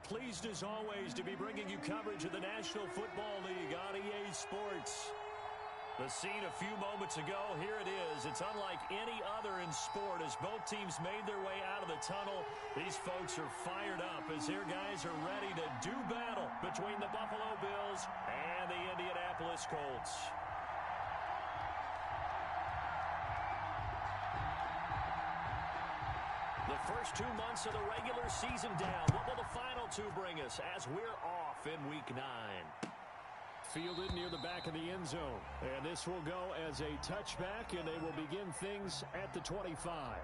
pleased as always to be bringing you coverage of the National Football League on EA Sports. The scene a few moments ago, here it is. It's unlike any other in sport as both teams made their way out of the tunnel. These folks are fired up as their guys are ready to do battle between the Buffalo Bills and the Indianapolis Colts. The first 2 months of the regular season down. What will the final two bring us as we're off in Week 9? Fielded near the back of the end zone. And this will go as a touchback, and they will begin things at the 25.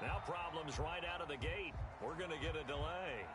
Now problems right out of the gate. We're going to get a delay.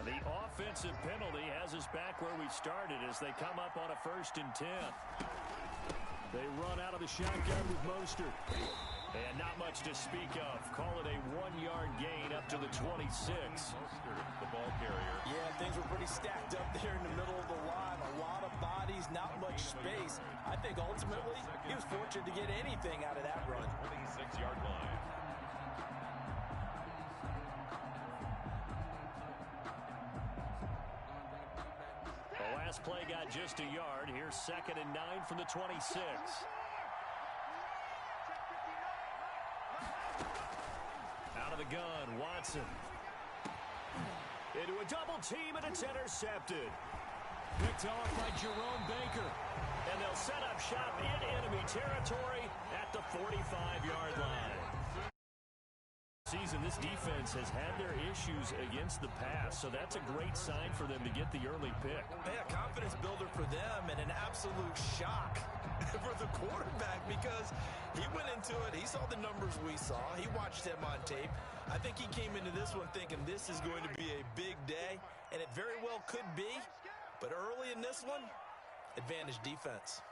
The offensive penalty has us back where we started as they come up on a 1st and 10. They run out of the shotgun with Mostert. And not much to speak of. Call it a 1-yard gain up to the 26. Mostert, the ball carrier. Yeah, things were pretty stacked up there in the middle of the line. A lot of bodies, not much space. I think ultimately he was fortunate to get anything out of that run. 26-yard line. Last play got just a yard. Here's 2nd and 9 from the 26. Out of the gun, Watson. Into a double team, and it's intercepted. Picked off by Jerome Baker. And they'll set up shop in enemy territory at the 45-yard line. Season, this defense has had their issues against the pass, so that's a great sign for them to get the early pick. Yeah, confidence builder for them and an absolute shock for the quarterback because he went into it. He saw the numbers we saw. He watched him on tape. I think he came into this one thinking this is going to be a big day, and it very well could be. But early in this one, advantage defense.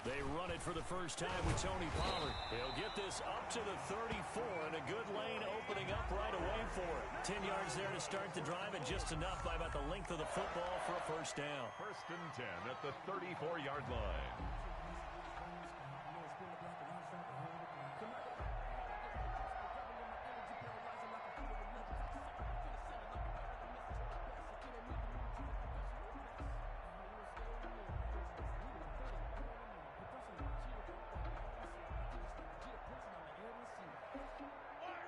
They run it for the first time with Tony Pollard. He'll get this up to the 34, and a good lane opening up right away for it. 10 yards there to start the drive, and just enough by about the length of the football for a first down. 1st and 10 at the 34-yard line.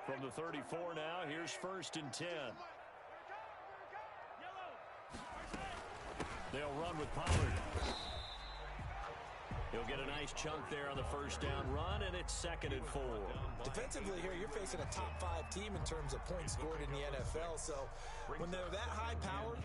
From the 34 now, here's 1st and 10. They'll run with Pollard. He'll get a nice chunk there on the first down run, and it's 2nd and 4. Defensively here, you're facing a top-5 team in terms of points scored in the NFL. So when they're that high-powered,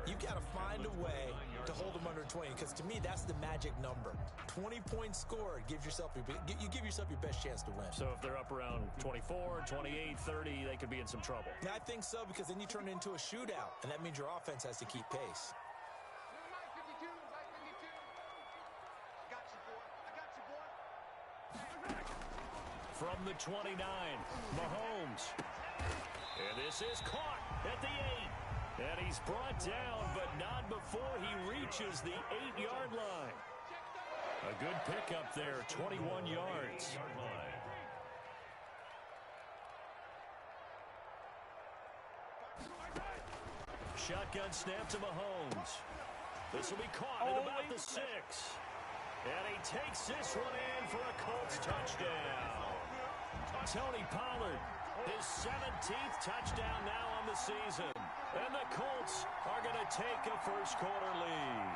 you've got to find a way to hold them under 20. Because to me, that's the magic number. 20 points scored gives yourself you give yourself your best chance to win. So if they're up around 24, 28, 30, they could be in some trouble. Yeah, I think so, because then you turn it into a shootout, and that means your offense has to keep pace. From the 29, Mahomes. And this is caught at the 8. And he's brought down, but not before he reaches the 8-yard line. A good pickup there, 21 yards. Shotgun snap to Mahomes. This will be caught at about the 6. And he takes this one in for a Colts touchdown. Tony Pollard, his 17th touchdown now on the season. And the Colts are going to take a first-quarter lead.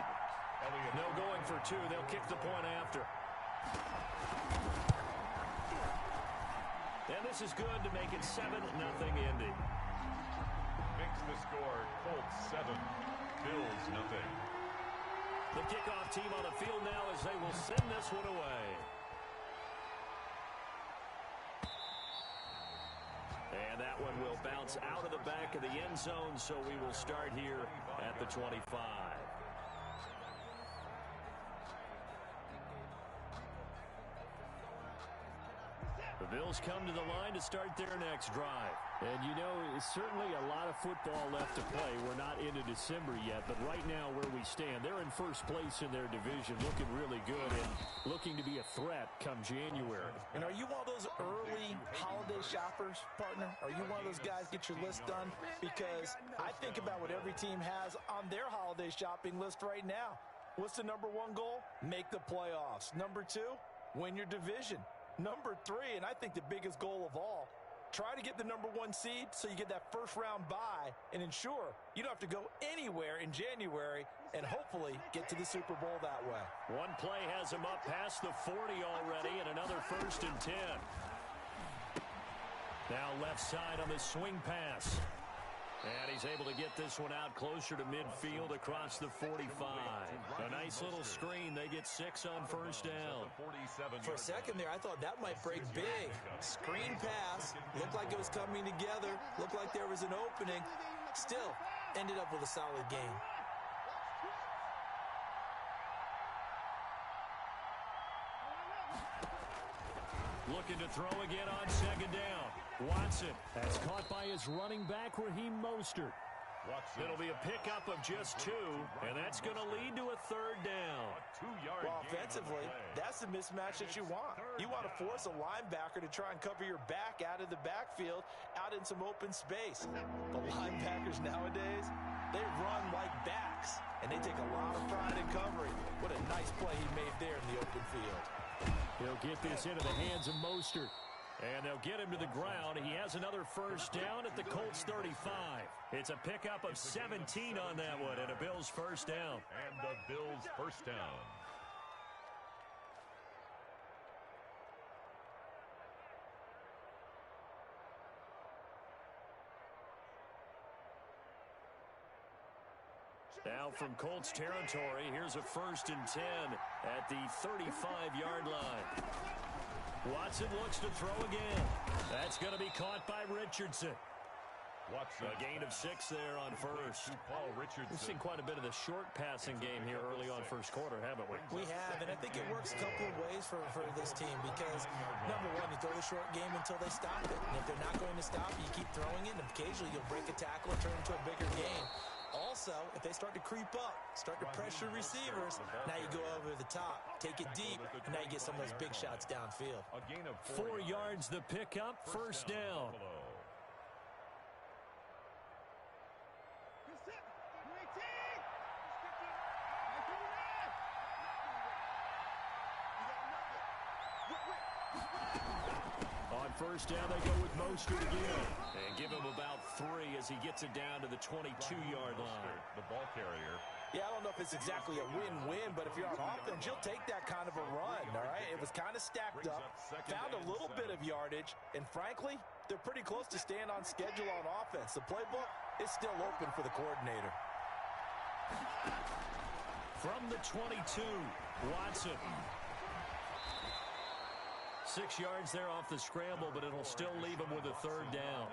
No going for 2. They'll kick the point after. And this is good to make it 7-0 Indy. Makes the score Colts 7, Bills nothing. The kickoff team on the field now as they will send this one away. And that one will bounce out of the back of the end zone, so we will start here at the 25. The Bills come to the line to start their next drive. And, you know, it's certainly a lot of football left to play. We're not into December yet, but right now where we stand, they're in first place in their division, looking really good and looking to be a threat come January. And are you one of those early holiday shoppers, partner? Are you one of those guys get your list done? Because I think about what every team has on their holiday shopping list right now. What's the number 1 goal? Make the playoffs. Number 2, win your division. Number 3, and I think the biggest goal of all, try to get the number 1 seed so you get that first-round bye and ensure you don't have to go anywhere in January and hopefully get to the Super Bowl that way. One play has him up past the 40 already, and another 1st and 10. Now left side on the swing pass. And he's able to get this one out closer to midfield across the 45. A nice little screen. They get 6 on first down. For a second there, I thought that might break big. Screen pass. Looked like it was coming together. Looked like there was an opening. Still, ended up with a solid game. Looking to throw again on 2nd down. Watson that's caught by his running back, Raheem Mostert. It'll be a pickup of just 2, and that's going to lead to a 3rd down. Well, offensively, that's the mismatch that you want. You want to force a linebacker to try and cover your back out of the backfield, out in some open space. The linebackers nowadays, they run like backs, and they take a lot of pride in covering. What a nice play he made there in the open field. He'll get this into the hands of Mostert. And they'll get him to the ground. He has another first down at the Colts 35. It's a pickup of 17 on that one, and a Bills first down. And the Bills first down. Now from Colts territory, here's a 1st and 10 at the 35-yard line. Watson looks to throw again. That's going to be caught by Richardson. Watson. A gain of 6 there on first. Paul Richardson. We've seen quite a bit of the short passing game here early on first quarter, haven't we? We have, and I think it works a couple of ways for this team because, number 1, you throw the short game until they stop it. And if they're not going to stop it, you keep throwing it, and occasionally you'll break a tackle and turn it into a bigger game. Also, if they start to creep up, start to pressure receivers, now you go over the top, take it deep, and now you get some of those big shots downfield. A gain of 4 yards the pickup, first down. On first down, they go with Mostert again. And give him about 3 as he gets it down to the 22-yard line. The ball carrier. Yeah, I don't know if it's exactly a win-win, but if you're on offense, you'll take that kind of a run, all right? It was kind of stacked up, found a little bit of yardage, and frankly, they're pretty close to staying on schedule on offense. The playbook is still open for the coordinator. From the 22, Watson. 6 yards there off the scramble, but it'll still leave him with a third down.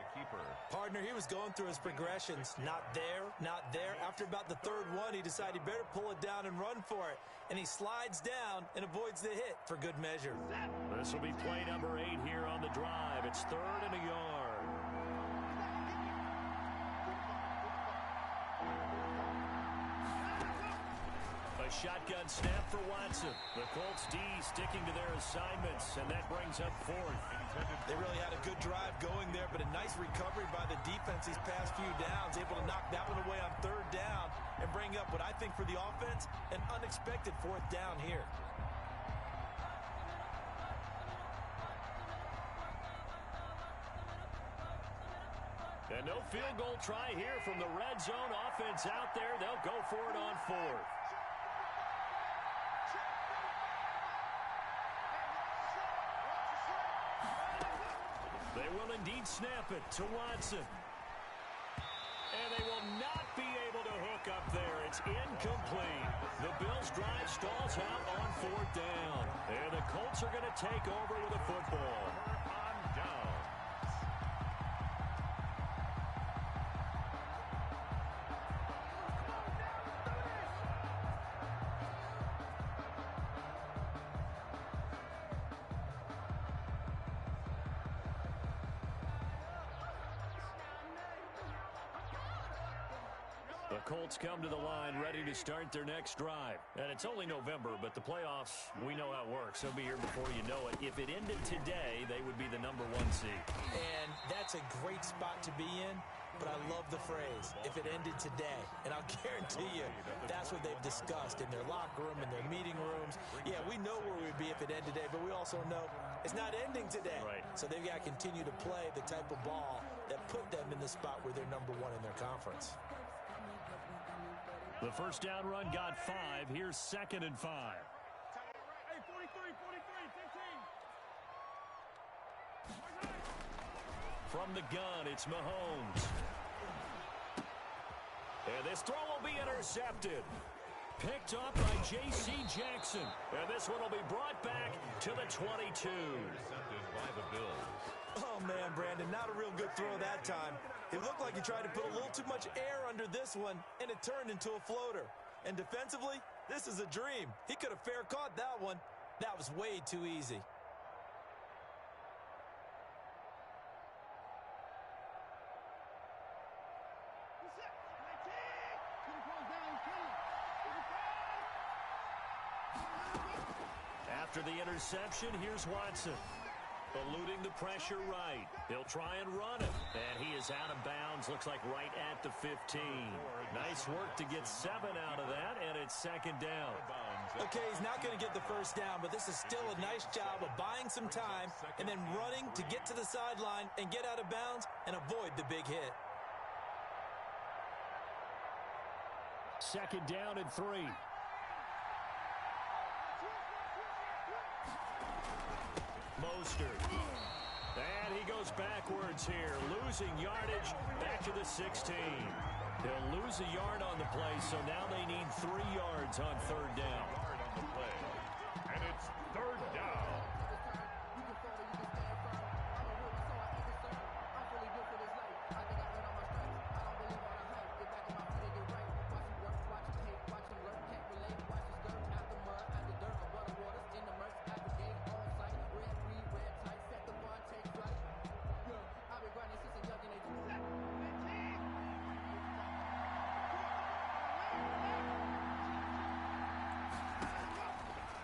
Partner, he was going through his progressions. Not there, not there. After about the third one, he decided he better pull it down and run for it. And he slides down and avoids the hit for good measure. This will be play number 8 here on the drive. It's 3rd and a yard. A shotgun snap for Watson. The Colts D sticking to their assignments, and that brings up 4th. They really had a good drive going there, but a nice recovery by the defense these past few downs, able to knock that one away on 3rd down and bring up what I think for the offense, an unexpected 4th down here. And no field goal try here from the red zone. Offense out there. They'll go for it on 4th. They will indeed snap it to Watson. And they will not be able to hook up there. It's incomplete. The Bills' drive stalls out on 4th down. And the Colts are going to take over with a football. On down. The Colts come to the line ready to start their next drive. And it's only November, but the playoffs, we know how it works. They'll be here before you know it. If it ended today, they would be the number 1 seed. And that's a great spot to be in, but I love the phrase, if it ended today. And I'll guarantee you, that's what they've discussed in their locker room, in their meeting rooms. Yeah, we know where we'd be if it ended today, but we also know it's not ending today. Right. So they've got to continue to play the type of ball that put them in the spot where they're number 1 in their conference. The first down run got 5. Here's 2nd and 5. Hey, 43, 15. From the gun, it's Mahomes. And this throw will be intercepted. Picked up by J.C. Jackson. And this one will be brought back to the 22. Intercepted by the Bills. Oh, man, Brandon, not a real good throw that time. It looked like he tried to put a little too much air under this one, and it turned into a floater. And defensively, this is a dream. He could have fair caught that one. That was way too easy. After the interception, here's Watson. Eluding the pressure right. He'll try and run it. And he is out of bounds. Looks like right at the 15. Nice work to get 7 out of that, and it's 2nd down. Okay, he's not going to get the first down, but this is still a nice job of buying some time and then running to get to the sideline and get out of bounds and avoid the big hit. 2nd down and 3. Mostert. And he goes backwards here, losing yardage back to the 16. He'll lose a yard on the play, so now they need 3 yards on 3rd down. Yard on the play. And it's 3rd down.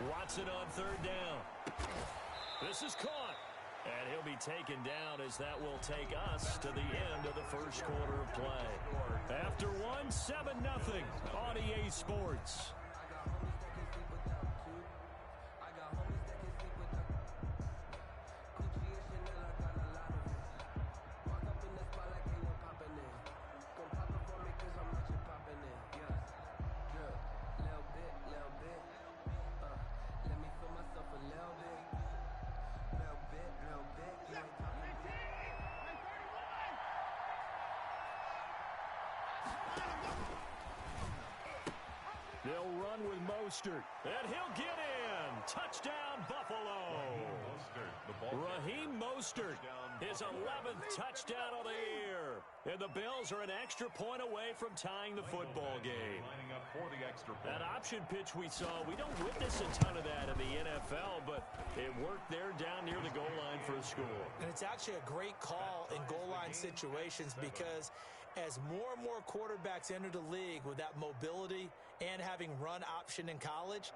Watson on 3rd down. This is caught. And he'll be taken down as that will take us to the end of the first quarter of play. After 1, 7-0 on EA Sports. They'll run with Mostert, and he'll get in. Touchdown, Buffalo. Raheem Mostert, his 11th touchdown of the year. And the Bills are an extra point away from tying the football game. That option pitch we saw, we don't witness a ton of that in the NFL, but it worked there down near the goal line for a score. And it's actually a great call in goal line situations because as more and more quarterbacks enter the league with that mobility and having run option in college,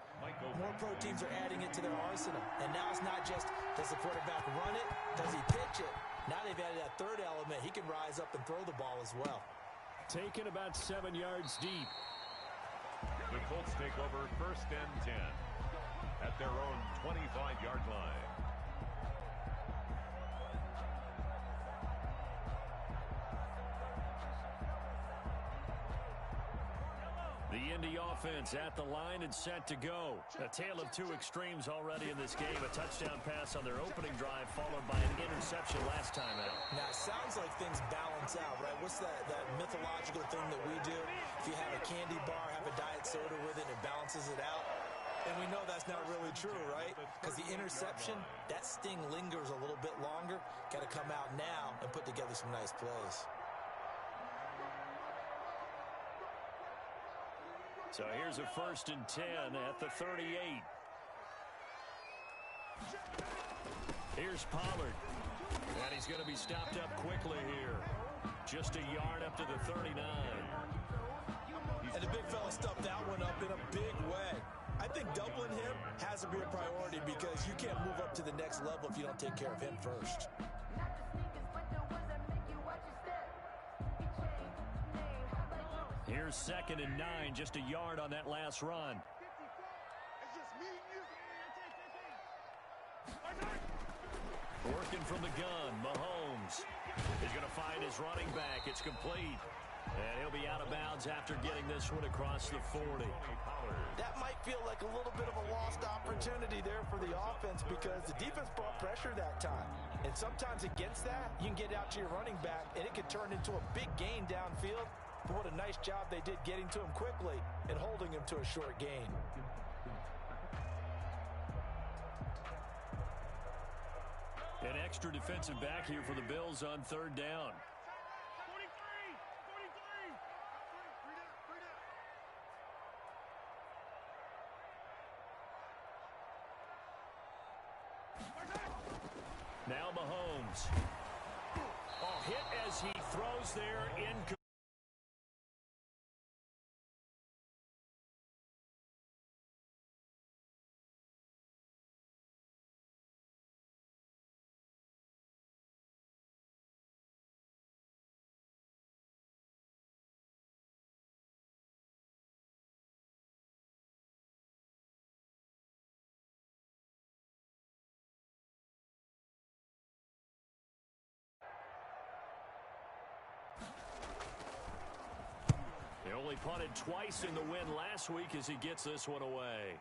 more pro teams are adding it to their arsenal. And now it's not just, does the quarterback run it? Does he pitch it? Now they've added that third element. He can rise up and throw the ball as well. Taken about 7 yards deep. The Colts take over 1st and 10 at their own 25-yard line. The Indy offense at the line and set to go. A tale of two extremes already in this game. A touchdown pass on their opening drive followed by an interception last time out. Now, it sounds like things balance out, right? What's that mythological thing that we do? If you have a candy bar, have a diet soda with it, it balances it out. And we know that's not really true, right? Because the interception, that sting lingers a little bit longer. Got to come out now and put together some nice plays. So here's a 1st and 10 at the 38. Here's Pollard. And he's going to be stopped up quickly here. Just a yard up to the 39. And the big fella stuffed that one up in a big way. I think doubling him has to be a priority because you can't move up to the next level if you don't take care of him first. Here's 2nd and 9, just a yard on that last run. It's just me and you. Working from the gun, Mahomes. He's going to find his running back. It's complete. And he'll be out of bounds after getting this one across the 40. That might feel like a little bit of a lost opportunity there for the offense because the defense brought pressure that time. And sometimes against that, you can get out to your running back, and it can turn into a big gain downfield. But what a nice job they did getting to him quickly and holding him to a short gain. An extra defensive back here for the Bills on 3rd down. 43. Now Mahomes. Hit as he throws there in. He only punted twice in the win last week as he gets this one away.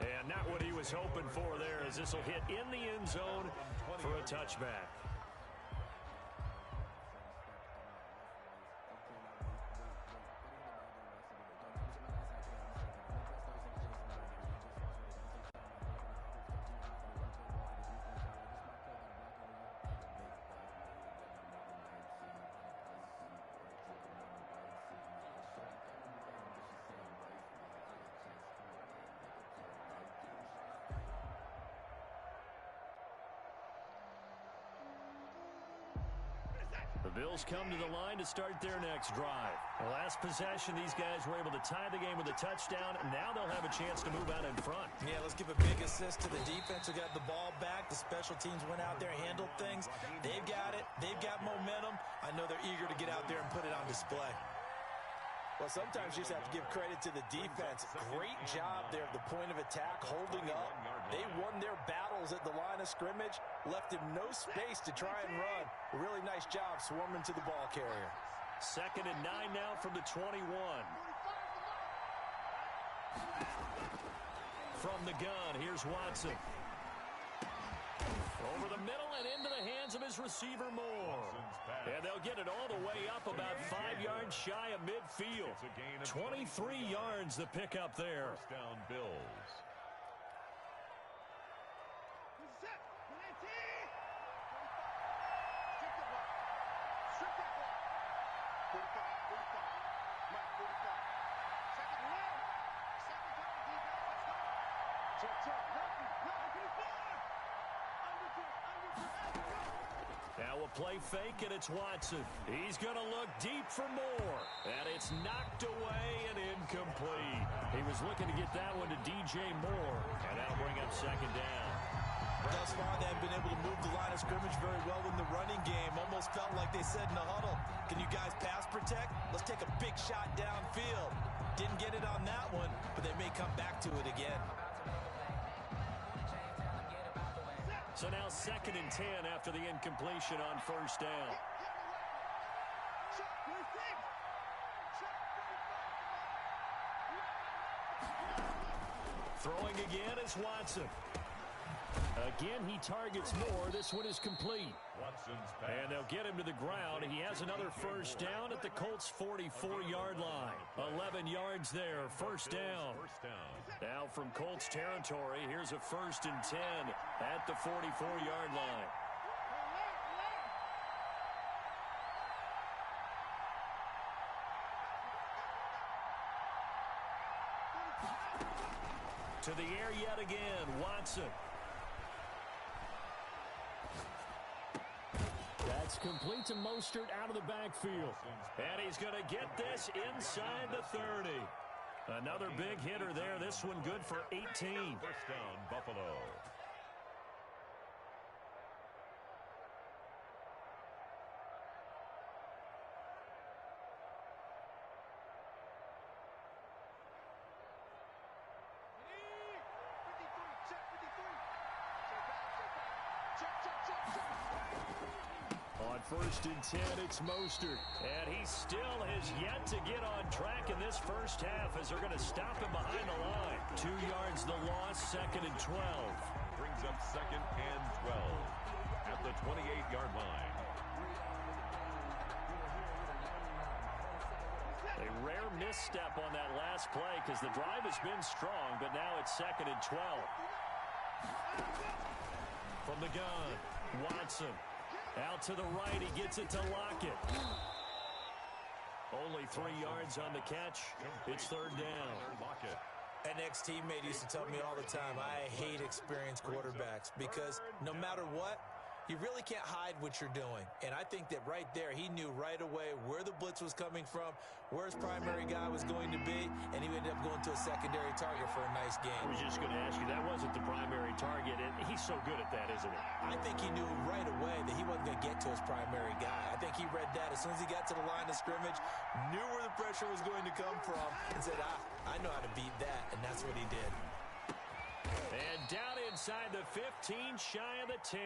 And not what he was hoping for there as this will hit in the end zone for a touchback. The Bills come to the line to start their next drive. The last possession, these guys were able to tie the game with a touchdown, and now they'll have a chance to move out in front. Yeah, let's give a big assist to the defense who got the ball back. The special teams went out there, handled things. They've got it. They've got momentum. I know they're eager to get out there and put it on display. Well, sometimes you just have to give credit to the defense. Great job there at the point of attack, holding up. They won their battles at the line of scrimmage, left him no space to try and run. A really nice job swarming to the ball carrier. 2nd and 9 now from the 21. From the gun, here's Watson. Over the middle and into the hands of his receiver Moore. And they'll get it all the way up about 5 yards shy of midfield. 23 yards the pickup there. First down, Bills. Now a play fake, and it's Watson. He's going to look deep for Moore. And it's knocked away and incomplete. He was looking to get that one to DJ Moore. And that'll bring up second down. Thus far, they have been able to move the line of scrimmage very well in the running game. Almost felt like they said in the huddle, can you guys pass protect? Let's take a big shot downfield. Didn't get it on that one, but they may come back to it again. So now 2nd and 10 after the incompletion on first down. Throwing again is Watson. Again, he targets Moore. This one is complete. And they'll get him to the ground. He has another first down at the Colts' 44-yard line. 11 yards there, first down. Now from Colts territory, here's a 1st and 10 at the 44-yard line. To the air yet again, Watson. That's complete to Mostert out of the backfield. And he's going to get this inside the 30. Another big hitter there. This one good for 18. First down, Buffalo. On 1st and 10, it's Mostert. And he still has yet to get on track in this first half as they're going to stop him behind the line. 2 yards the loss, 2nd and 12. Brings up 2nd and 12 at the 28-yard line. A rare misstep on that last play because the drive has been strong, but now it's 2nd and 12. From the gun, Watson. Out to the right, he gets it to Lockett. Only 3 yards on the catch. It's 3rd down. An ex-teammate used to tell me all the time, I hate experienced quarterbacks because no matter what, you really can't hide what you're doing. And I think that right there, he knew right away where the blitz was coming from, where his primary guy was going to be, and he ended up going to a secondary target for a nice game. I was just going to ask you, that wasn't the primary target, and he's so good at that, isn't he? I think he knew right away that he wasn't going to get to his primary guy. I think he read that as soon as he got to the line of scrimmage, knew where the pressure was going to come from, and said, I know how to beat that, and that's what he did. And down inside the 15, shy of the 10.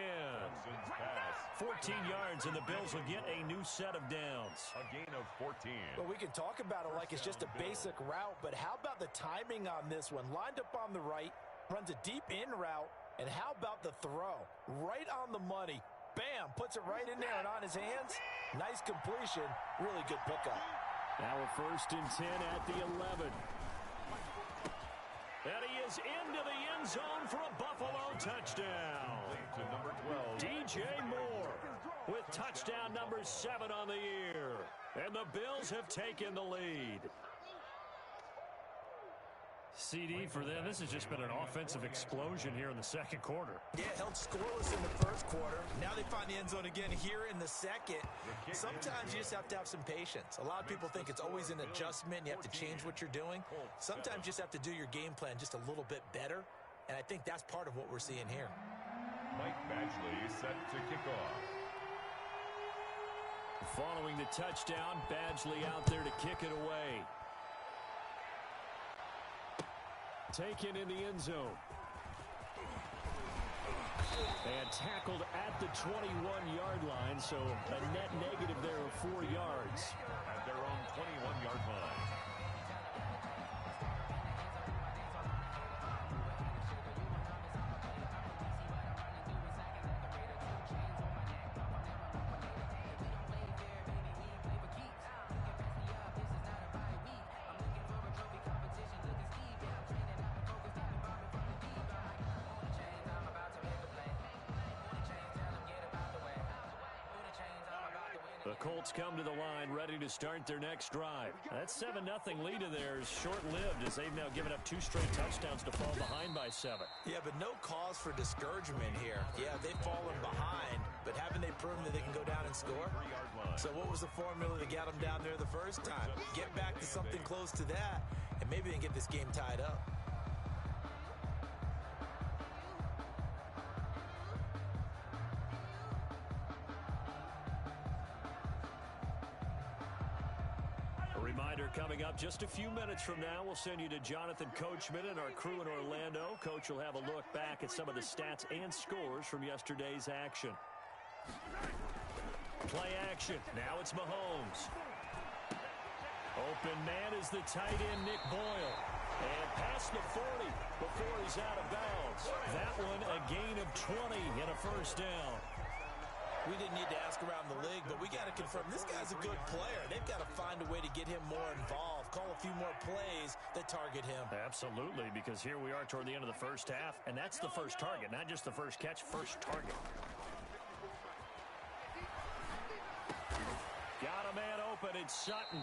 14 yards, and the Bills will get a new set of downs. A gain of 14. Well, we can talk about it like it's just a basic route, but how about the timing on this one? Lined up on the right, runs a deep in route, and how about the throw? Right on the money. Bam, puts it right in there and on his hands. Nice completion. Really good pickup. Now a 1st and 10 at the 11. And he is into the end zone for a Buffalo touchdown. To number 12. DJ Moore with touchdown number 7 on the year. And the Bills have taken the lead. CD for them. This has just been an offensive explosion here in the second quarter. Yeah, held scoreless in the first quarter. Now they find the end zone again here in the second. Sometimes you just have to have some patience. A lot of people think it's always an adjustment. You have to change what you're doing. Sometimes you just have to do your game plan just a little bit better. And I think that's part of what we're seeing here. Mike Badgley set to kick off. Following the touchdown, Badgley out there to kick it away. Taken in the end zone. And tackled at the 21-yard line, so a net negative there of 4 yards. At their own 21-yard line. The Colts come to the line ready to start their next drive. That 7-0 lead of theirs short-lived as they've now given up 2 straight touchdowns to fall behind by 7. Yeah, but no cause for discouragement here. Yeah, they've fallen behind, but haven't they proven that they can go down and score? So what was the formula that got them down there the first time? Get back to something close to that, and maybe they can get this game tied up. Reminder coming up just a few minutes from now, we'll send you to Jonathan Coachman and our crew in Orlando. Coach will have a look back at some of the stats and scores from yesterday's action. Play action. Now it's Mahomes. Open man is the tight end, Nick Boyle. And past the 40 before he's out of bounds. That one a gain of 20 and a first down. We didn't need to ask around the league, but we got to confirm this guy's a good player. They've got to find a way to get him more involved, call a few more plays that target him. Absolutely, because here we are toward the end of the first half, and that's the first target, not just the first catch, first target. Got a man open, it's Sutton.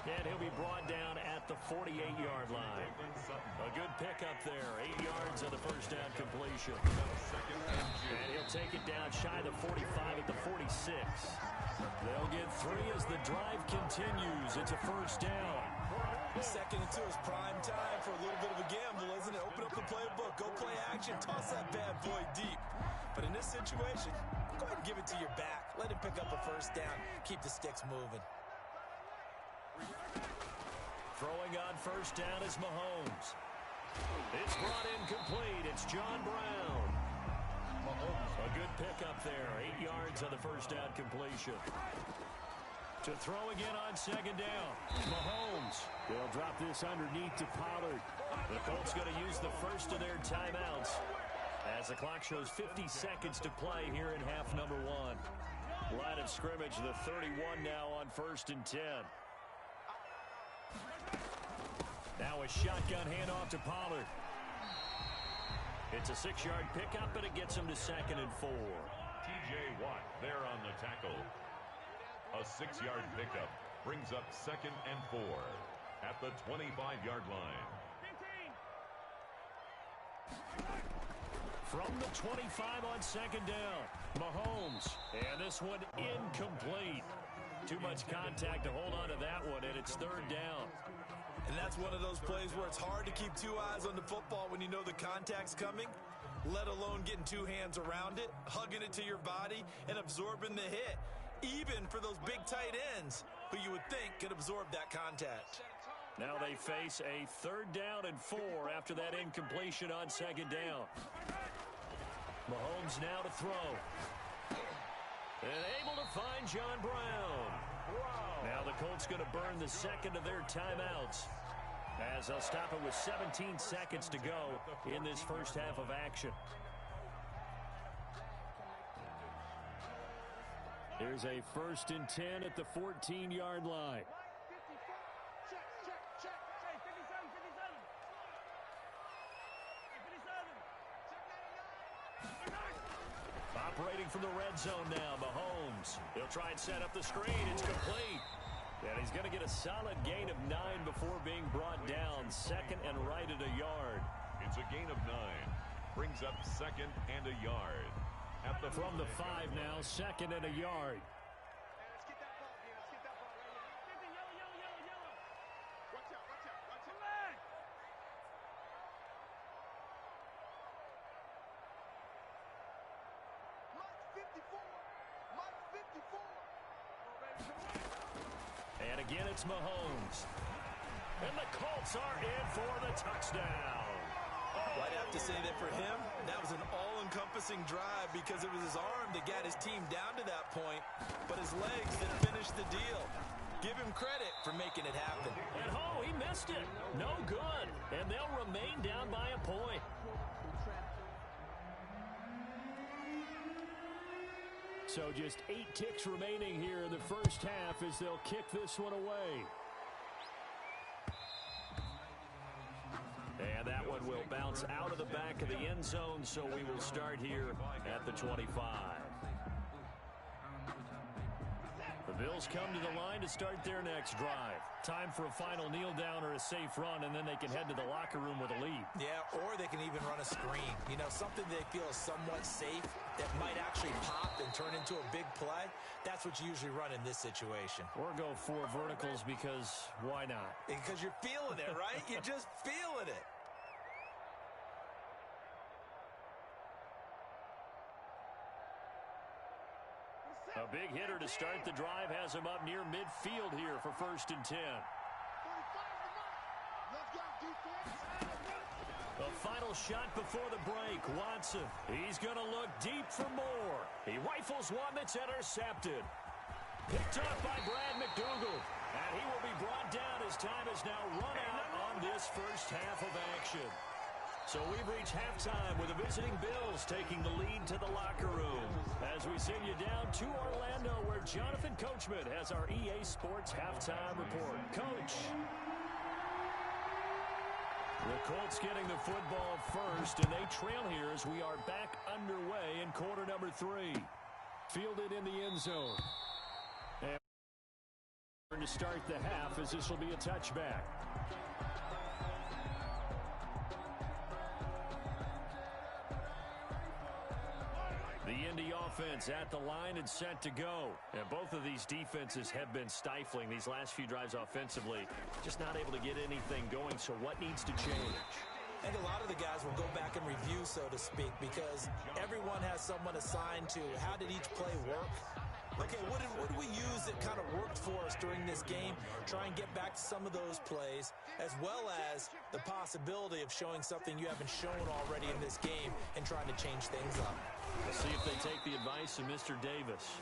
And he'll be brought down at the 48-yard line. A good pickup there. 8 yards on the first down completion. And he'll take it down shy of the 45 at the 46. They'll get 3 as the drive continues. It's a first down. Second and 2 is prime time for a little bit of a gamble, isn't it? Open up the playbook. Go play action. Toss that bad boy deep. But in this situation, go ahead and give it to your back. Let him pick up a first down. Keep the sticks moving. Throwing on first down is Mahomes. It's brought in complete. It's John Brown. A good pickup there. 8 yards on the first down completion. To throw again on second down. Mahomes. They'll drop this underneath to Pollard. The Colts going to use the first of their timeouts as the clock shows 50 seconds to play here in half number 1. Line of scrimmage, the 31 now on 1st and 10. Now a shotgun handoff to Pollard. It's a 6-yard pickup, but it gets him to 2nd and 4. T.J. Watt there on the tackle. A 6-yard pickup brings up 2nd and 4 at the 25-yard line. From the 25 on 2nd down, Mahomes. And this one incomplete. Too much contact to hold on to that one, and it's 3rd down. And that's one of those plays where it's hard to keep 2 eyes on the football when you know the contact's coming, let alone getting 2 hands around it, hugging it to your body, and absorbing the hit, even for those big tight ends who you would think could absorb that contact. Now they face a 3rd down and 4 after that incompletion on 2nd down. Mahomes now to throw. And able to find John Brown. Now the Colts going to burn the 2nd of their timeouts as they'll stop it with 17 seconds to go in this first half of action. There's a 1st and 10 at the 14-yard line. Operating from the red zone now, Mahomes. He'll try and set up the screen. It's complete. And he's going to get a solid gain of 9 before being brought down. 2nd and right at a yard. It's a gain of 9. Brings up 2nd and a yard. From the 5 now, 2nd and a yard. Let's get that ball again. Let's get that ball right here. Yellow. Watch out. Mark 54. And again, it's Mahomes. And the Colts are in for the touchdown. Well, I'd have to say that for him, that was an all-encompassing drive because it was his arm that got his team down to that point, but his legs that finished the deal. Give him credit for making it happen. And he missed it. No good. And they'll remain down by a point. So just 8 ticks remaining here in the first half as they'll kick this one away. And that one will bounce out of the back of the end zone, so we will start here at the 25. Bills come to the line to start their next drive. Time for a final kneel down or a safe run, and then they can head to the locker room with a lead. Yeah, or they can even run a screen. You know, something they feel is somewhat safe that might actually pop and turn into a big play. That's what you usually run in this situation. Or go 4 verticals because why not? Because you're feeling it, right? You're just feeling it. A big hitter to start the drive has him up near midfield here for 1st and 10. The final shot before the break. Watson, he's going to look deep for more. He rifles one that's intercepted. Picked up by Brad McDougal. And he will be brought down as time has now run out on this first half of action. So we've reached halftime with the visiting Bills taking the lead to the locker room. As we send you down to Orlando, where Jonathan Coachman has our EA Sports halftime report. Coach. The Colts getting the football first, and they trail here as we are back underway in quarter number 3. Fielded in the end zone. And to start the half, as this will be a touchback. The Indy offense at the line and set to go. And both of these defenses have been stifling these last few drives offensively. Just not able to get anything going, so what needs to change? I think a lot of the guys will go back and review, so to speak, because everyone has someone assigned to how did each play work. Okay, what did we use that kind of worked for us during this game? Try and get back to some of those plays, as well as the possibility of showing something you haven't shown already in this game and trying to change things up. We'll see if they take the advice of Mr. Davis.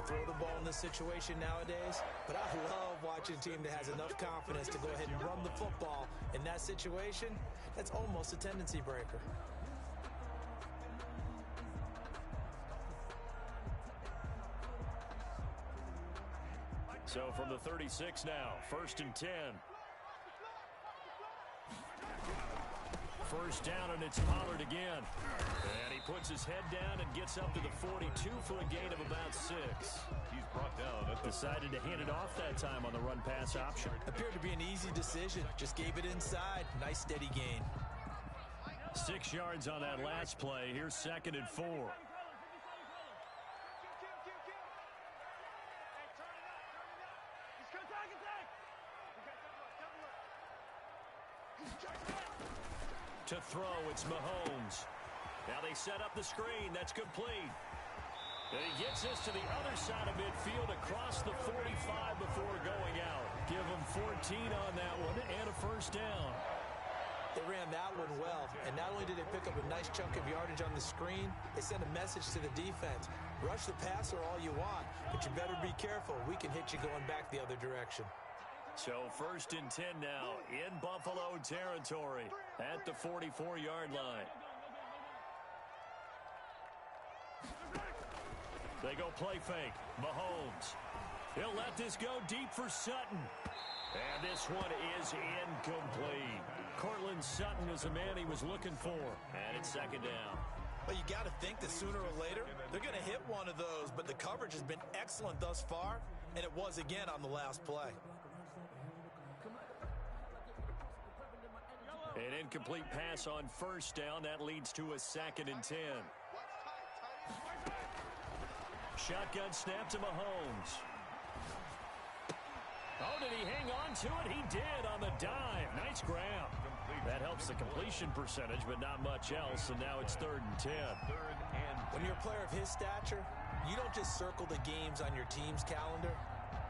Throw the ball in this situation nowadays, but I love watching a team that has enough confidence to go ahead and run the football. In that situation, that's almost a tendency breaker. So from the 36 now, 1st and 10. First down, and it's Pollard again. And he puts his head down and gets up to the 42 for a gain of about 6. He's brought down. Decided to hand it off that time on the run-pass option. Appeared to be an easy decision. Just gave it inside. Nice, steady gain. 6 yards on that last play. Here's 2nd and 4. To throw, it's Mahomes. Now they set up the screen. That's complete. And he gets this to the other side of midfield across the 45 before going out. Give him 14 on that one and a first down. They ran that one well, and not only did they pick up a nice chunk of yardage on the screen, they sent a message to the defense. Rush the passer all you want, but you better be careful. We can hit you going back the other direction. So 1st and 10 now in Buffalo territory at the 44-yard line. They go play fake. Mahomes. He'll let this go deep for Sutton. And this one is incomplete. Cortland Sutton is the man he was looking for. And it's 2nd down. Well, you got to think that sooner or later they're going to hit one of those, but the coverage has been excellent thus far, and it was again on the last play. An incomplete pass on 1st down. That leads to a 2nd and 10. Shotgun snap to Mahomes. Oh, did he hang on to it? He did on the dive. Nice grab. That helps the completion percentage, but not much else, and now it's 3rd and 10. When you're a player of his stature, you don't just circle the games on your team's calendar.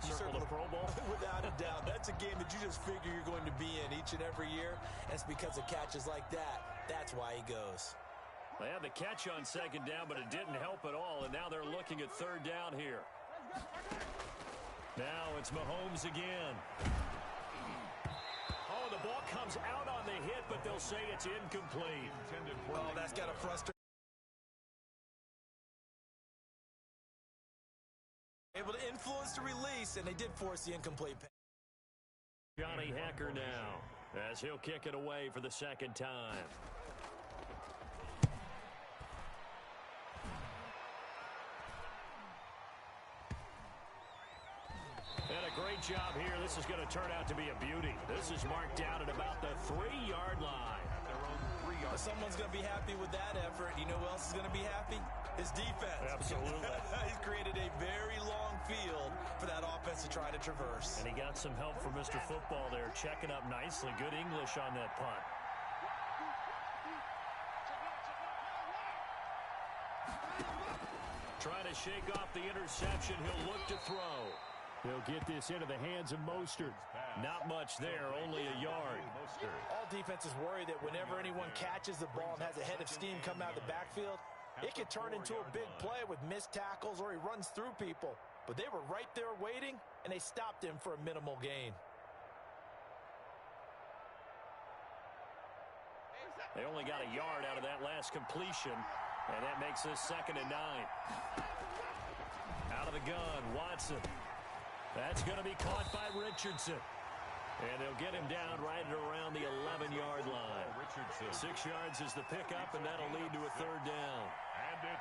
You circle the Pro Bowl? Without a doubt. That's a game that you just figure you're going to be in each and every year. And it's because of catches like that. That's why he goes. They had the catch on 2nd down, but it didn't help at all. And now they're looking at 3rd down here. Now it's Mahomes again. Oh, the ball comes out on the hit, but they'll say it's incomplete. Oh, that's got to frustrate. Able to influence the release, and they did force the incomplete pass. Johnny Hacker now, as he'll kick it away for the 2nd time. great job here. This is going to turn out to be a beauty. This is marked down at about the 3-yard line. Their own 3-yard. Someone's going to be happy with that effort. You know who else is going to be happy? His defense. Absolutely. He's created a very long field for that offense to try to traverse. And he got some help from Mr. Football there, checking up nicely. Good English on that punt. Trying to shake off the interception. He'll look to throw. He'll get this into the hands of Mostert. Not much there, only a yard. All defenses worry that whenever anyone catches the ball and has a head of steam coming out of the backfield, it could turn into a big play with missed tackles or he runs through people. But they were right there waiting, and they stopped him for a minimal gain. They only got a yard out of that last completion, and that makes this 2nd and 9. Out of the gun, Watson. That's going to be caught by Richardson. And they'll get him down right at around the 11-yard line. 6 yards is the pickup, and that'll lead to a 3rd down.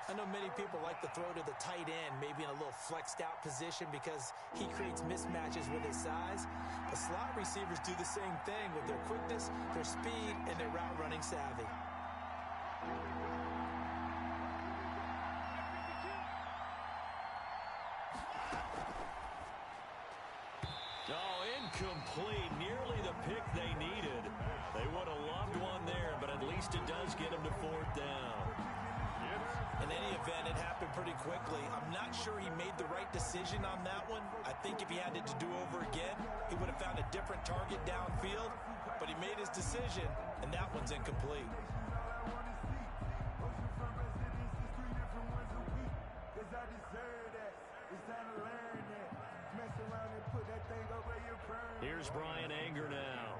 I know many people like to throw to the tight end, maybe in a little flexed out position because he creates mismatches with his size. But slot receivers do the same thing with their quickness, their speed, and their route running savvy. Oh, incomplete. Nearly the pick they needed. They would have loved one there, but at least it does get them to 4th down. In any event, it happened pretty quickly. I'm not sure he made the right decision on that one. I think if he had it to do over again, he would have found a different target downfield. But he made his decision, and that one's incomplete. Here's Brian Anger now,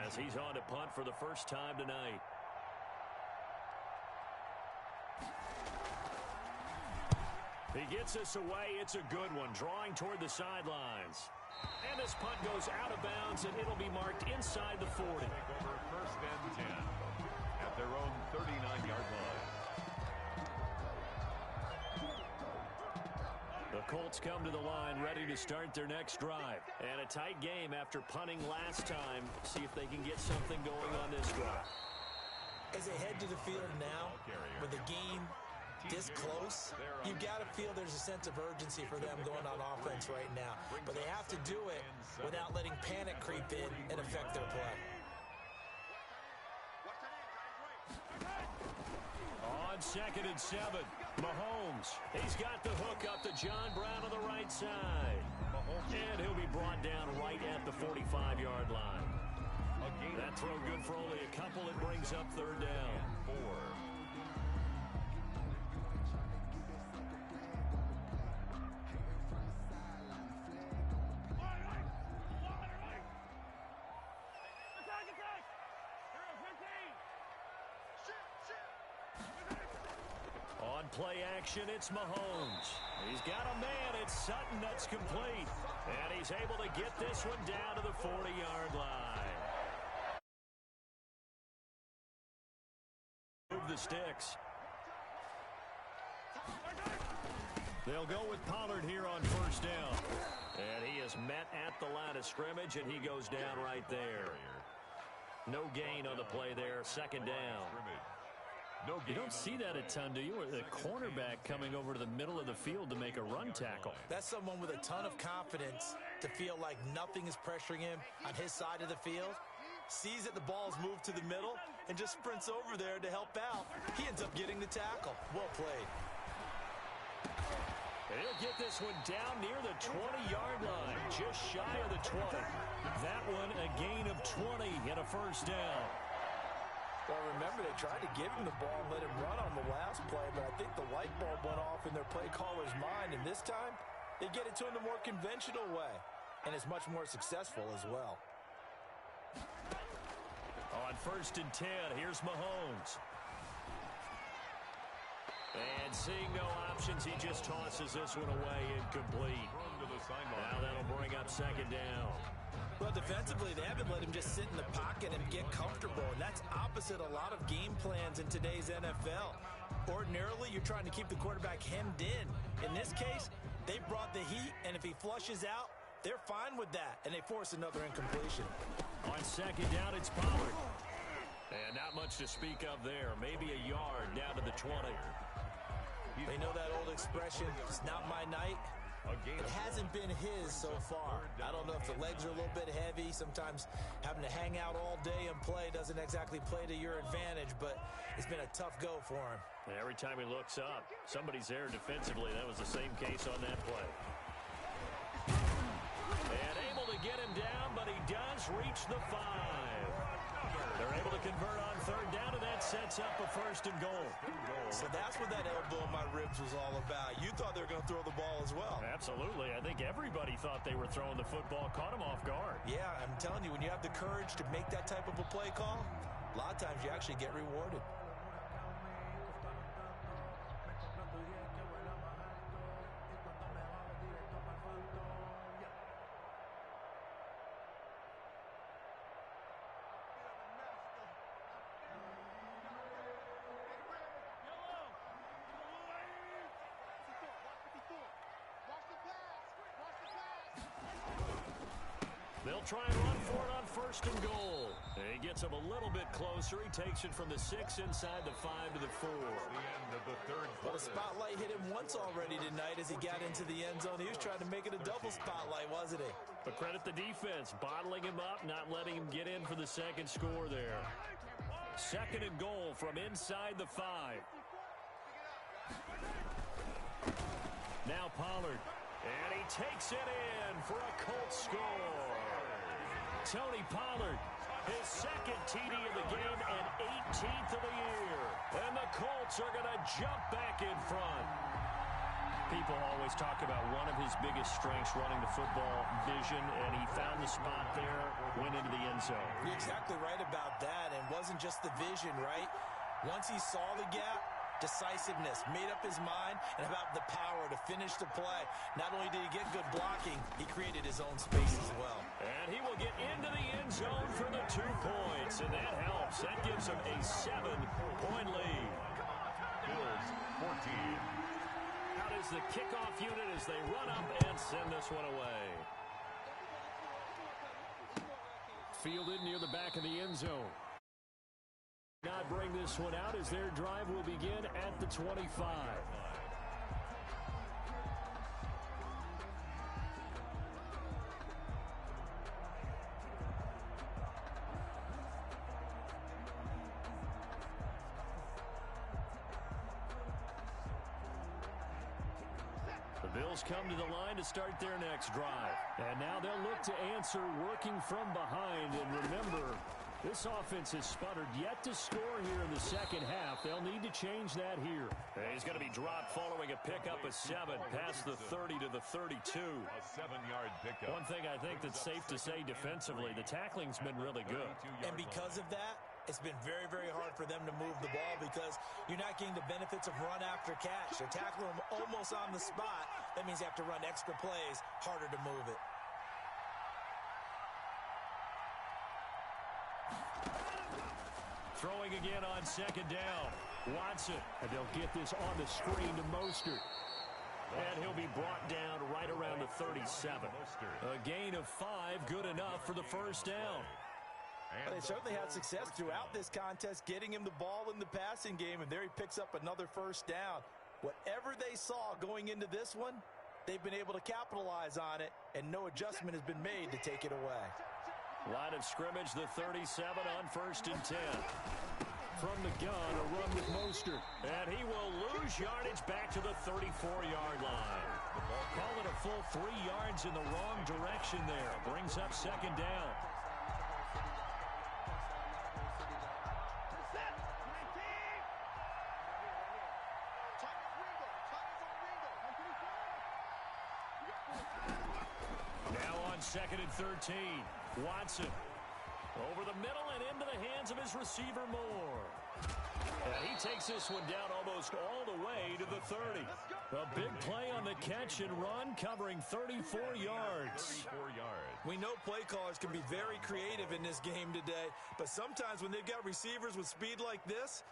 as he's on to punt for the first time tonight. He gets us away. It's a good one, drawing toward the sidelines. And this punt goes out of bounds, and it'll be marked inside the 40. Take over 1st and 10 at their own 39-yard line. The Colts come to the line ready to start their next drive. And a tight game after punting last time. See if they can get something going on this drive. As they head to the field now, with the game this close, you've got to feel there's a sense of urgency for them going on offense right now. But they have to do it without letting panic creep in and affect their play. On 2nd and 7, Mahomes. He's got the hook up to John Brown on the right side. And he'll be brought down right at the 45-yard line. That throw good for only a couple. It brings up 3rd down. 4. On play action, it's Mahomes. He's got a man. It's Sutton that's complete. And he's able to get this one down to the 40-yard line. Move the sticks. They'll go with Pollard here on 1st down. And he is met at the line of scrimmage, and he goes down right there. No gain on the play there. 2nd down. You don't see that a ton, do you? Or the cornerback coming over to the middle of the field to make a run tackle. That's someone with a ton of confidence to feel like nothing is pressuring him on his side of the field. Sees that the ball's moved to the middle and just sprints over there to help out. He ends up getting the tackle. Well played. And he'll get this one down near the 20-yard line, just shy of the 20. That one a gain of 20 and a 1st down. Well, remember, they tried to give him the ball and let him run on the last play, but I think the light bulb went off in their play caller's mind, and this time they get it to him the more conventional way, and it's much more successful as well. On 1st and 10, here's Mahomes. And seeing no options, he just tosses this one away incomplete. Now that'll bring up 2nd down. Well, defensively, they haven't let him just sit in the pocket and get comfortable, and that's opposite a lot of game plans in today's NFL. Ordinarily, you're trying to keep the quarterback hemmed in. In this case, they brought the heat, and if he flushes out, they're fine with that, and they force another incompletion. On second down, it's Pollard. And not much to speak of there. Maybe a yard down to the 20. They know that old expression, it's not my night. It hasn't been his so far. I don't know if the legs are a little bit heavy. Sometimes having to hang out all day and play doesn't exactly play to your advantage, but it's been a tough go for him. And every time he looks up, somebody's there defensively. That was the same case on that play. And able to get him down, but he does reach the 5. They're able to convert on third down, and that sets up a first and goal. So that's what that elbow in my ribs was all about. You thought they were going to throw the ball as well. Absolutely. I think everybody thought they were throwing the football, caught him off guard. Yeah, I'm telling you, when you have the courage to make that type of a play call, a lot of times you actually get rewarded. They'll try and run for it on first and goal. And he gets him a little bit closer. He takes it from the 6 inside the 5 to the 4. The end of the third Well, quarter. the spotlight hit him once already tonight as he got into the end zone. He was trying to make it a double spotlight, wasn't he? But credit the defense, bottling him up, not letting him get in for the second score there. Second and goal from inside the 5. Now Pollard. And he takes it in for a Colts score. Tony Pollard, his second TD of the game and 18th of the year. And the Colts are going to jump back in front. People always talk about one of his biggest strengths running the football, vision, and he found the spot there, went into the end zone. You're exactly right about that, and wasn't just the vision, right? Once he saw the gap, decisiveness, made up his mind, and about the power to finish the play. Not only did he get good blocking, he created his own space as well. And he will get into the end zone for the 2 points, and that helps. That gives him a 7-point lead. Bills 14. Out is the kickoff unit as they run up and send this one away. Fielded near the back of the end zone. Not bring this one out as their drive will begin at the 25. The Bills come to the line to start their next drive. And now they'll look to answer working from behind. And remember, this offense has sputtered yet to score here in the second half. They'll need to change that here. He's going to be dropped following a pickup of 7 past the 30 to the 32. A 7-yard pickup. One thing I think that's safe to say defensively, the tackling's been really good. And because of that, it's been very, very hard for them to move the ball because you're not getting the benefits of run after catch. They're tackling them almost on the spot. That means you have to run extra plays, harder to move it. Throwing again on second down. Watson. And they'll get this on the screen to Mostert. And he'll be brought down right around the 37. A gain of 5, good enough for the first down. But they certainly had success throughout this contest, getting him the ball in the passing game, and there he picks up another first down. Whatever they saw going into this one, they've been able to capitalize on it, and no adjustment has been made to take it away. Line of scrimmage, the 37 on first and 10. From the gun, a run with Mostert. And he will lose yardage back to the 34-yard line. Call it a full 3 yards in the wrong direction there. Brings up second down. Now on second and 13. Watson over the middle and into the hands of his receiver Moore. And he takes this one down almost all the way to the 30. A big play on the catch and run covering 34 yards. 34 yards. We know play callers can be very creative in this game today, but sometimes when they've got receivers with speed like this,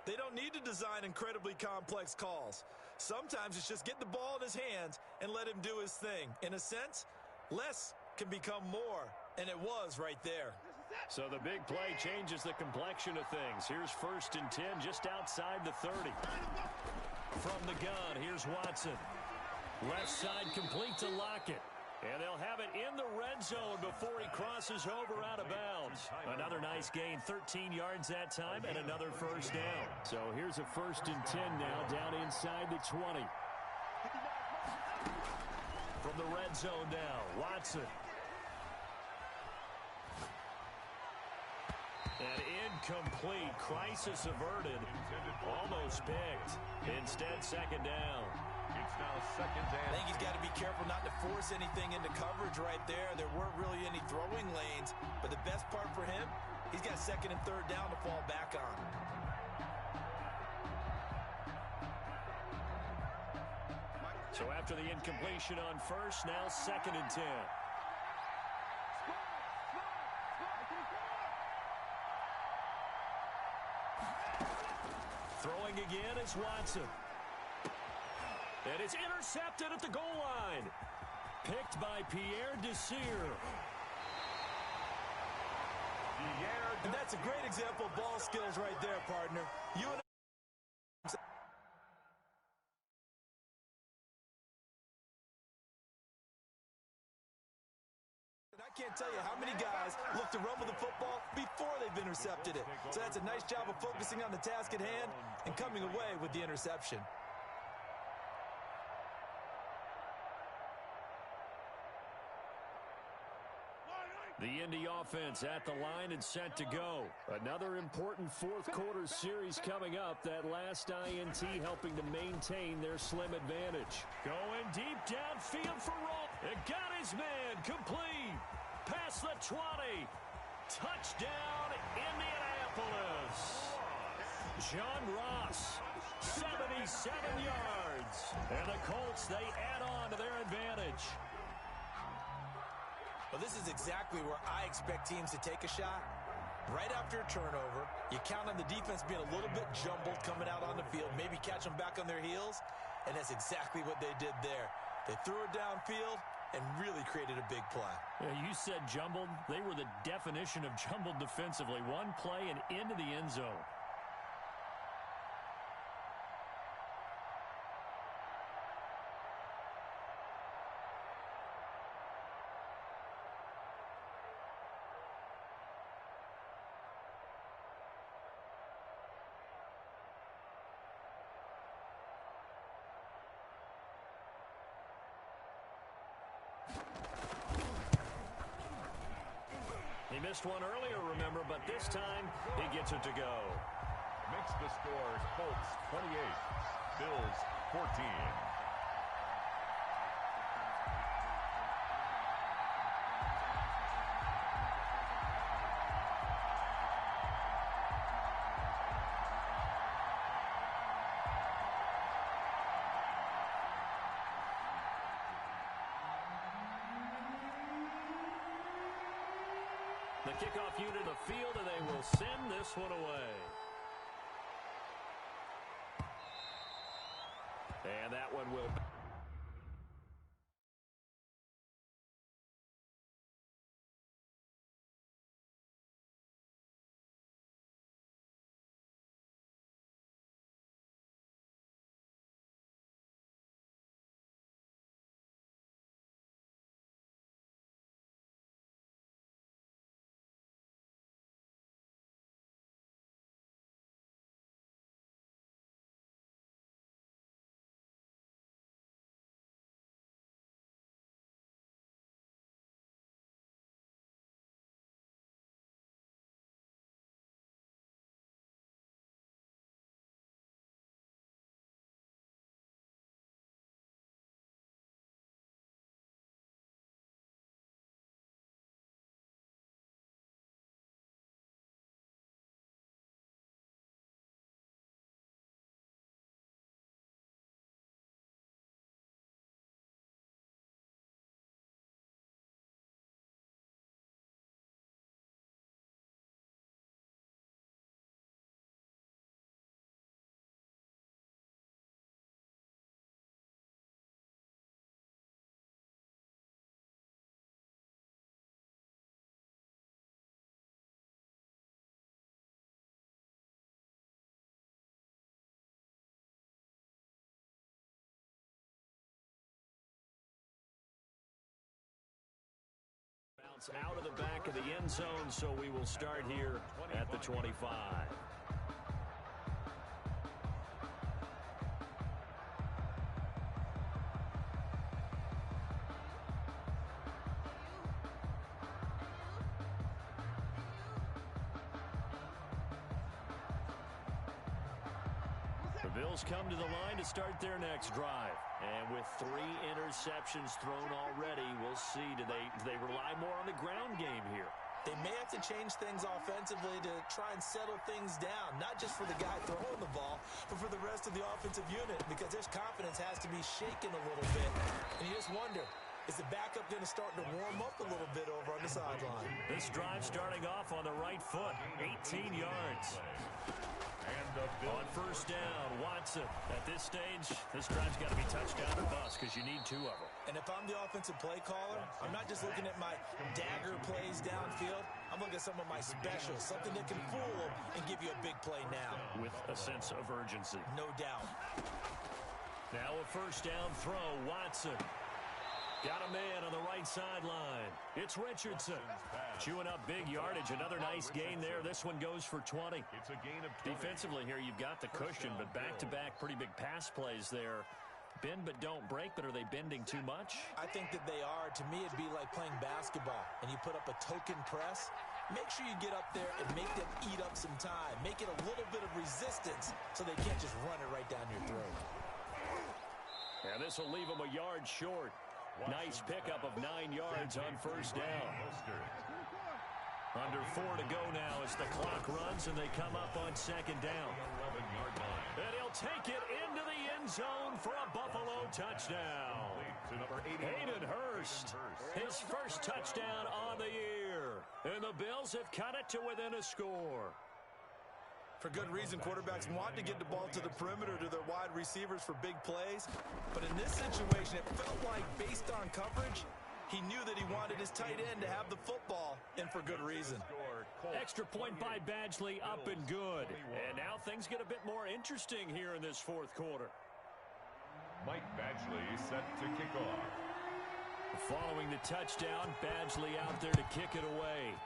they don't need to design incredibly complex calls. Sometimes it's just get the ball in his hands and let him do his thing. In a sense, less can become more, and it was right there. So the big play changes the complexion of things. Here's 1st and 10 just outside the 30. From the gun, here's Watson. Left side complete to Lockett. And they'll have it in the red zone before he crosses over out of bounds. Another nice gain, 13 yards that time, and another first down. So here's a 1st and 10 now, down inside the 20. From the red zone now, Watson. And incomplete. Crisis averted. Almost picked. Instead, 2nd down. It's now 2nd down. I think he's got to be careful not to force anything into coverage right there. There weren't really any throwing lanes, but the best part for him, he's got 2nd and 3rd down to fall back on. So after the incompletion on 1st, now 2nd and 10. Throwing again is Watson. And it's intercepted at the goal line. Picked by Pierre Desir. And that's a great example of ball skills right there, partner. You and I can't tell you how many guys look to run with the football before they've intercepted it. So that's a nice job of focusing on the task at hand and coming away with the interception. The Indy offense at the line and set to go. Another important 4th quarter series coming up. That last INT helping to maintain their slim advantage. Going deep downfield for Roll. It got his man complete. Past the 20. Touchdown, Indianapolis. John Ross, 77 yards. And the Colts, they add on to their advantage. Well, this is exactly where I expect teams to take a shot. Right after a turnover, you count on the defense being a little bit jumbled coming out on the field, maybe catch them back on their heels, and that's exactly what they did there. They threw it downfield and really created a big play. Yeah, you said jumbled. They were the definition of jumbled defensively. One play and into the end zone. He missed one earlier, remember, but this time he gets it to go. Makes the score Colts 28, Bills 14. The kickoff unit of the field, and they will send this one away. And that one will... Bounce out of the back of the end zone, so we will start here at the 25. The Bills come to the line to start their next drive. And with 3 interceptions thrown already, we'll see. Do they rely more on the ground game here? They may have to change things offensively to try and settle things down, not just for the guy throwing the ball, but for the rest of the offensive unit, because their confidence has to be shaken a little bit. And you just wonder, is the backup going to start to warm up a little bit over on the sideline? This drive starting off on the right foot, 18 yards. On first down, Watson. At this stage, this drive's got to be touchdown or bust because you need 2 of them. And if I'm the offensive play caller, I'm not just looking at my dagger plays downfield. I'm looking at some of my specials, something that can fool them and give you a big play now. With a sense of urgency. No doubt. Now a first down throw, Watson. Got a man on the right sideline. It's Richardson. Chewing up big yardage. Another nice gain there. This one goes for 20. It's a gain of 20. Defensively here, you've got the cushion, but back-to-back pretty big pass plays there. Bend but don't break, but are they bending too much? I think that they are. To me, it'd be like playing basketball, and you put up a token press. Make sure you get up there and make them eat up some time. Make it a little bit of resistance so they can't just run it right down your throat. And this will leave them a yard short. Nice pickup of 9 yards on first down. Under 4 to go now as the clock runs and they come up on second down. And he'll take it into the end zone for a Buffalo touchdown. Hayden Hurst, his first touchdown on the year. And the Bills have cut it to within a score. For good reason, quarterbacks want to get the ball to the perimeter to their wide receivers for big plays. But in this situation, it felt like based on coverage, he knew that he wanted his tight end to have the football, and for good reason. Extra point by Badgley, up and good. And now things get a bit more interesting here in this fourth quarter. Mike Badgley set to kick off. Following the touchdown, Badgley out there to kick it away.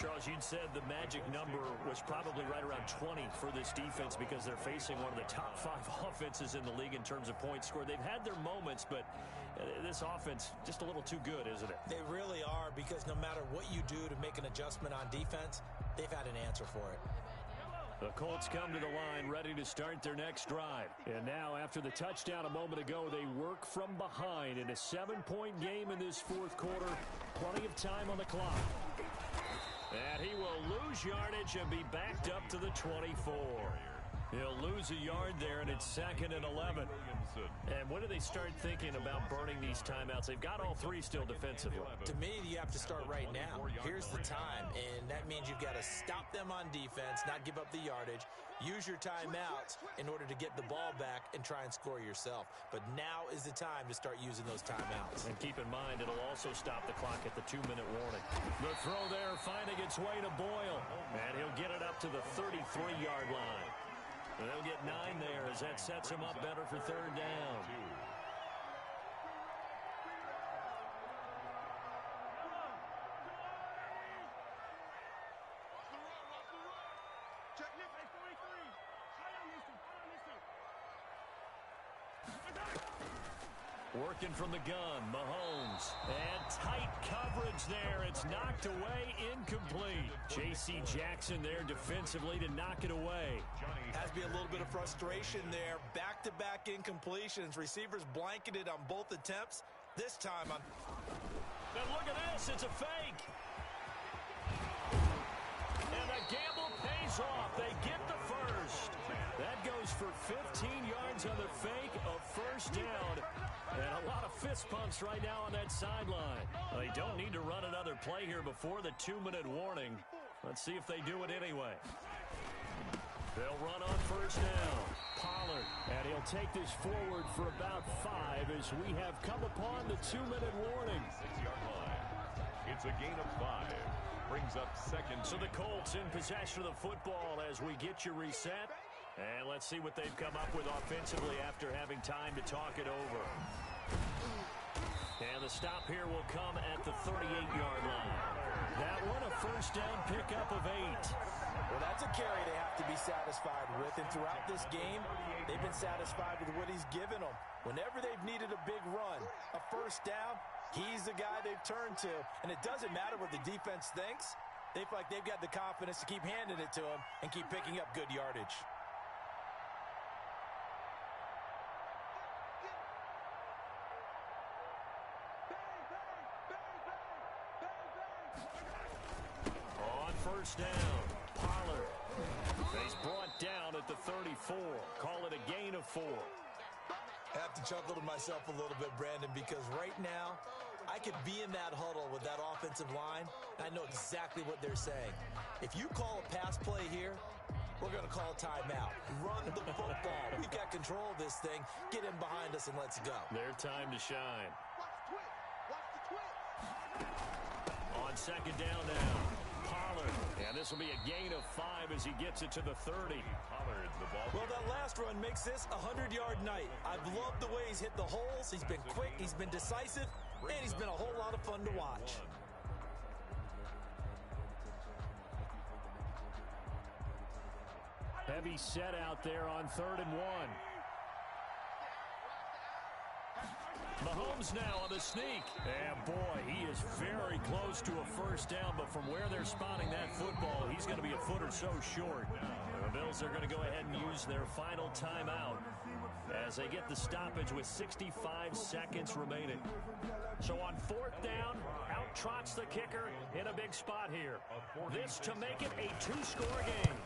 Charles, you'd said the magic number was probably right around 20 for this defense because they're facing one of the top 5 offenses in the league in terms of points scored. They've had their moments, but this offense just a little too good, isn't it? They really are, because no matter what you do to make an adjustment on defense, they've had an answer for it. The Colts come to the line ready to start their next drive. And now, after the touchdown a moment ago, they work from behind in a 7-point game in this fourth quarter. Plenty of time on the clock. And he will lose yardage and be backed up to the 24. He'll lose a yard there, and it's 2nd and 11. And when do they start thinking about burning these timeouts? They've got all 3 still defensively. To me, you have to start right now. Here's the time, and that means you've got to stop them on defense, not give up the yardage. Use your timeouts in order to get the ball back and try and score yourself. But now is the time to start using those timeouts. And keep in mind, it'll also stop the clock at the 2-minute warning. The throw there finding its way to Boyle. And he'll get it up to the 33-yard line. And they'll get 9 there as that sets him up better for third down. Working from the gun, Mahomes. And tight coverage there. It's knocked away, incomplete. J.C. Jackson there defensively to knock it away. Has to be a little bit of frustration there. Back-to-back incompletions. Receivers blanketed on both attempts. This time on... And look at this. It's a fake. And the gamble pays off. They get the first. That goes for 15 yards on the fake, a first down. And a lot of fist pumps right now on that sideline. They don't need to run another play here before the 2-minute warning. Let's see if they do it anyway. They'll run on first down. Pollard, and he'll take this forward for about 5 as we have come upon the 2-minute warning. 6-yard line. It's a gain of 5. Brings up second. So the Colts in possession of the football as we get you reset. And let's see what they've come up with offensively after having time to talk it over. And the stop here will come at the 38-yard line. That one, a first down pickup of 8. Well, that's a carry they have to be satisfied with. And throughout this game, they've been satisfied with what he's given them. Whenever they've needed a big run, a first down, he's the guy they've turned to. And it doesn't matter what the defense thinks. They feel like they've got the confidence to keep handing it to him and keep picking up good yardage. On first down, Pollard. He's brought down at the 34. Call it a gain of 4. I have to chuckle to myself a little bit, Brandon, because right now I could be in that huddle with that offensive line, and I know exactly what they're saying. If you call a pass play here, we're going to call timeout. Run the football. We've got control of this thing. Get in behind us and let's go. Their time to shine. On second down now, Pollard. And this will be a gain of 5 as he gets it to the 30. Pollard, the ball. Well, that last run makes this a 100-yard night. I've loved the way he's hit the holes. He's been quick. He's been decisive. And he's been a whole lot of fun to watch. Heavy set out there on 3rd and 1. Mahomes now on the sneak. And boy, he is very close to a first down, but from where they're spotting that football, he's going to be a foot or so short. The Bills are going to go ahead and use their final timeout as they get the stoppage with 65 seconds remaining. So on 4th down, out trots the kicker in a big spot here. This to make it a 2-score game.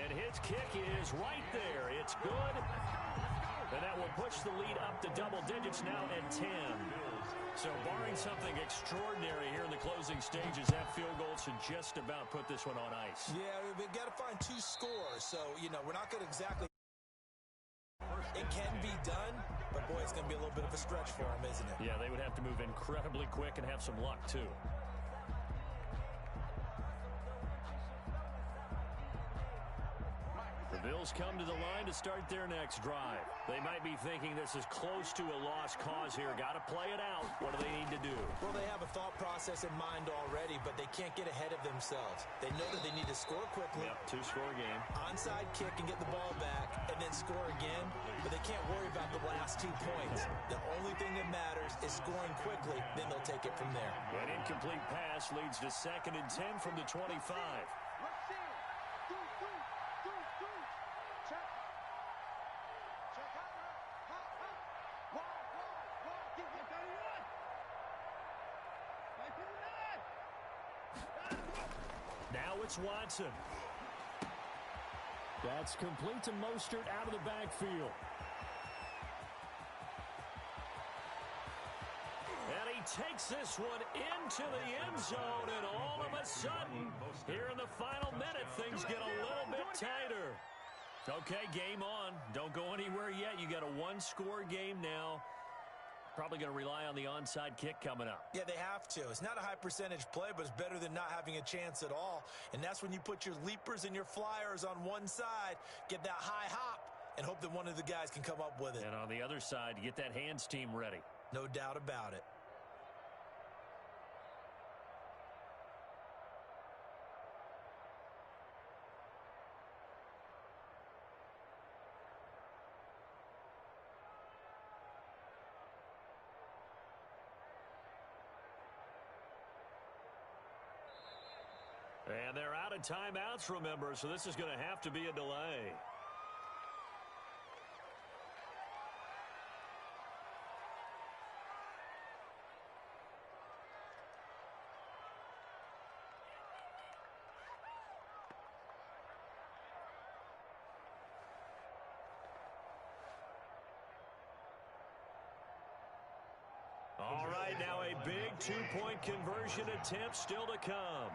And his kick is right there. It's good. And that will push the lead up to double digits now at 10. So barring something extraordinary here in the closing stages, that field goal should just about put this one on ice. Yeah, we've got to find 2 scores. So, we're not going to exactly... It can be done, but boy, it's going to be a little bit of a stretch for them, isn't it? Yeah, they would have to move incredibly quick and have some luck, too. The Bills come to the line to start their next drive. They might be thinking this is close to a lost cause here. Got to play it out. What do they need to do? Well, they have a thought process in mind already, but they can't get ahead of themselves. They know that they need to score quickly. Yep, 2-score game. Onside kick and get the ball back, and then score again. But they can't worry about the last 2 points. The only thing that matters is scoring quickly. Then they'll take it from there. An incomplete pass leads to 2nd and 10 from the 25. Now it's Watson. That's complete to Mostert out of the backfield. And he takes this one into the end zone, and all of a sudden, here in the final minute, things get a little bit tighter. Okay, game on. Don't go anywhere yet. You got a 1-score game now. Probably going to rely on the onside kick coming up. Yeah, they have to. It's not a high percentage play, but it's better than not having a chance at all. And that's when you put your leapers and your flyers on one side, get that high hop, and hope that one of the guys can come up with it. And on the other side, get that hands team ready. No doubt about it. And they're out of timeouts, remember, so this is going to have to be a delay. All right, now a big 2-point conversion attempt still to come.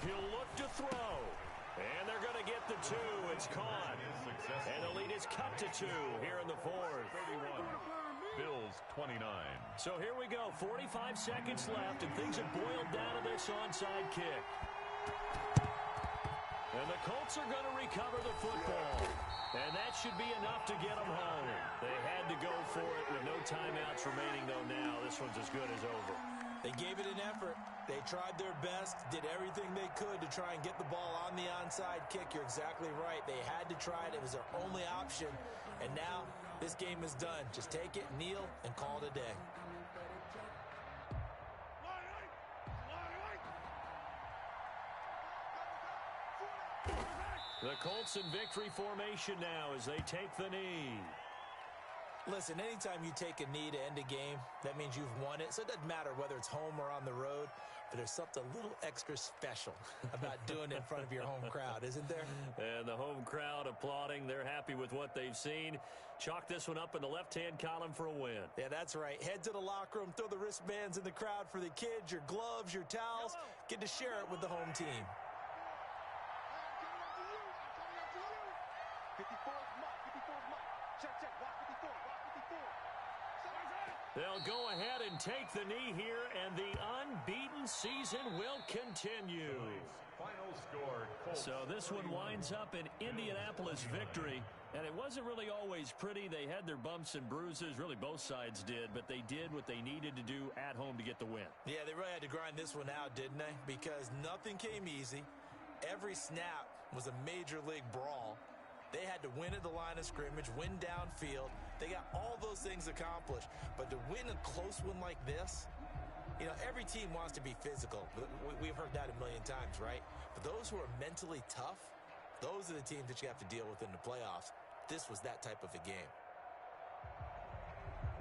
He'll look to throw. And they're going to get the 2. It's caught. And the lead is cut to 2 here in the 4th. 31. Bills 29. So here we go. 45 seconds left, and things have boiled down to this onside kick. And the Colts are going to recover the football. And that should be enough to get them home. They had to go for it with no timeouts remaining, though now. This one's as good as over. They gave it an effort. They tried their best, did everything they could to try and get the ball on the onside kick. You're exactly right. They had to try it. It was their only option. And now this game is done. Just take it, kneel, and call it a day. The Colts in victory formation now as they take the knee. Listen, anytime you take a knee to end a game, that means you've won it. So it doesn't matter whether it's home or on the road, but there's something a little extra special about doing it in front of your home crowd, isn't there? And the home crowd applauding. They're happy with what they've seen. Chalk this one up in the left-hand column for a win. Yeah, that's right. Head to the locker room, throw the wristbands in the crowd for the kids, your gloves, your towels. Get to share it with the home team. 54's Mike. 54's Mike. Check, check. Block 54. Block 54. They'll go ahead and take the knee here, and the unbeaten season will continue. Final score, Colts. So this one winds up an Indianapolis victory, and it wasn't really always pretty. They had their bumps and bruises. Really, both sides did, but they did what they needed to do at home to get the win. Yeah, they really had to grind this one out, didn't they? Because nothing came easy. Every snap was a major league brawl. They had to win at the line of scrimmage, win downfield. They got all those things accomplished. But to win a close one like this, you know, every team wants to be physical. We've heard that a million times, right? But those who are mentally tough, those are the teams that you have to deal with in the playoffs. This was that type of a game.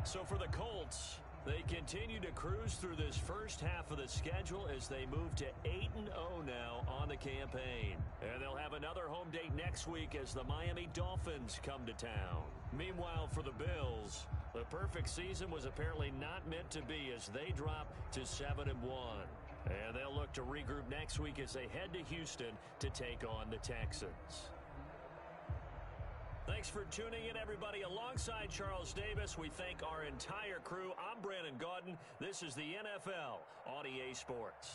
So for the Colts, they continue to cruise through this first half of the schedule as they move to 8-0 now on the campaign. And they'll have another home date next week as the Miami Dolphins come to town. Meanwhile, for the Bills, the perfect season was apparently not meant to be as they drop to 7-1. And they'll look to regroup next week as they head to Houston to take on the Texans. Thanks for tuning in, everybody. Alongside Charles Davis, we thank our entire crew. I'm Brandon Gaudin. This is the NFL on EA Sports.